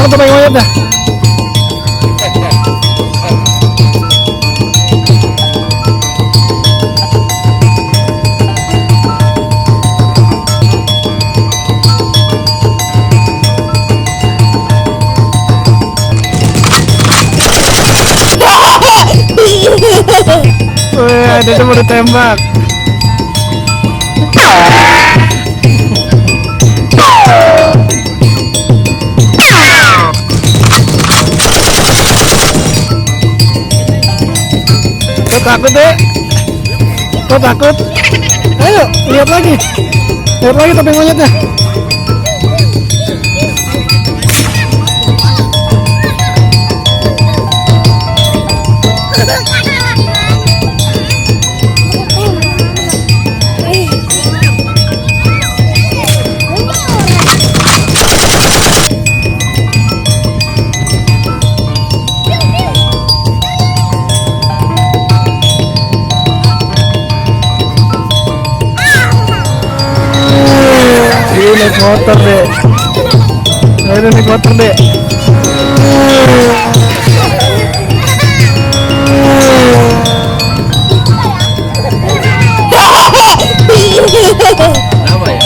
topeng monyet dah. Wih, dia mau ditembak. Kau takut deh? Kau takut? Ayo, lihat lagi topeng monyetnya. Naik motor deh. Naik motor deh. Kenapa ya?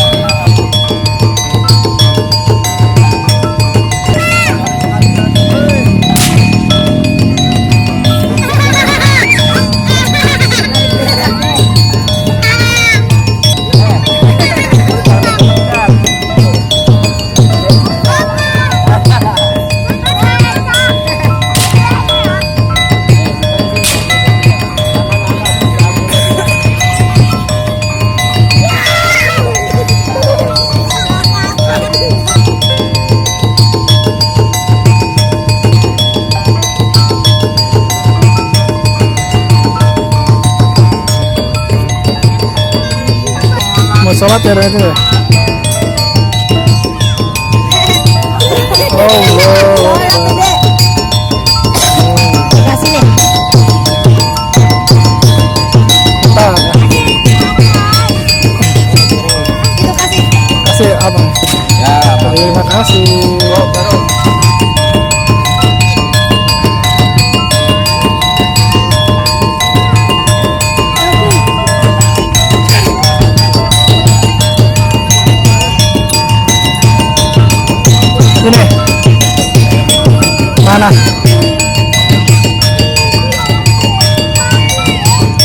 Mau sholat ya itu ya? Allah. Kasih nih. Itu kasih. Kasih apa? Ya, Terima kasih. baru. Ini mana?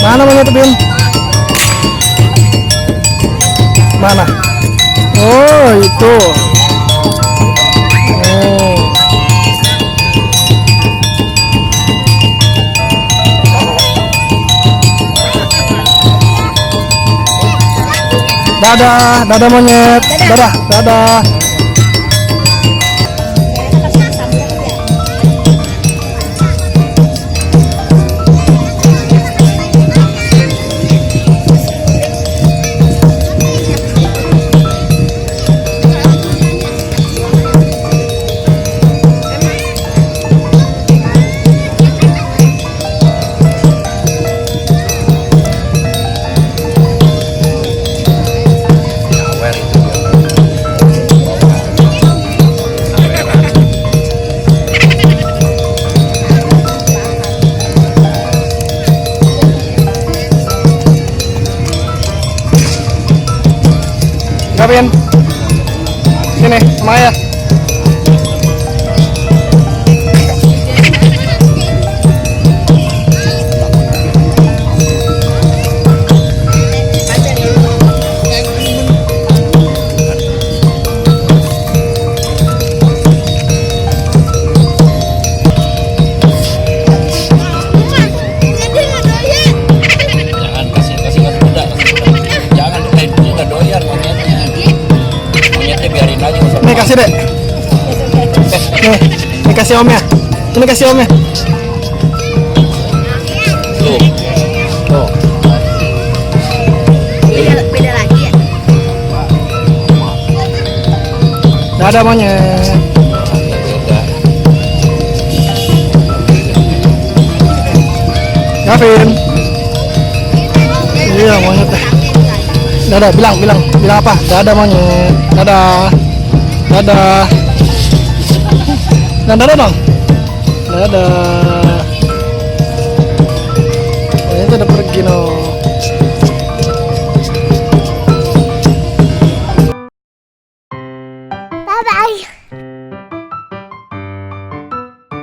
Mana monyet Bim? Mana? Oh itu. Oh. Dadah, dadah monyet. Dadah, dadah. Gavin, sini sama ayah. Nih kasih dek. Nih kasih omnya. Ini kasih omnya. Tuh. Tuh. Beda lagi ya. Dadah monyet. Gavin. Iya monyet. Dadah, bilang apa? Dadah monyet. Dadah. Dadah. Nah, dadah dong. Dadah.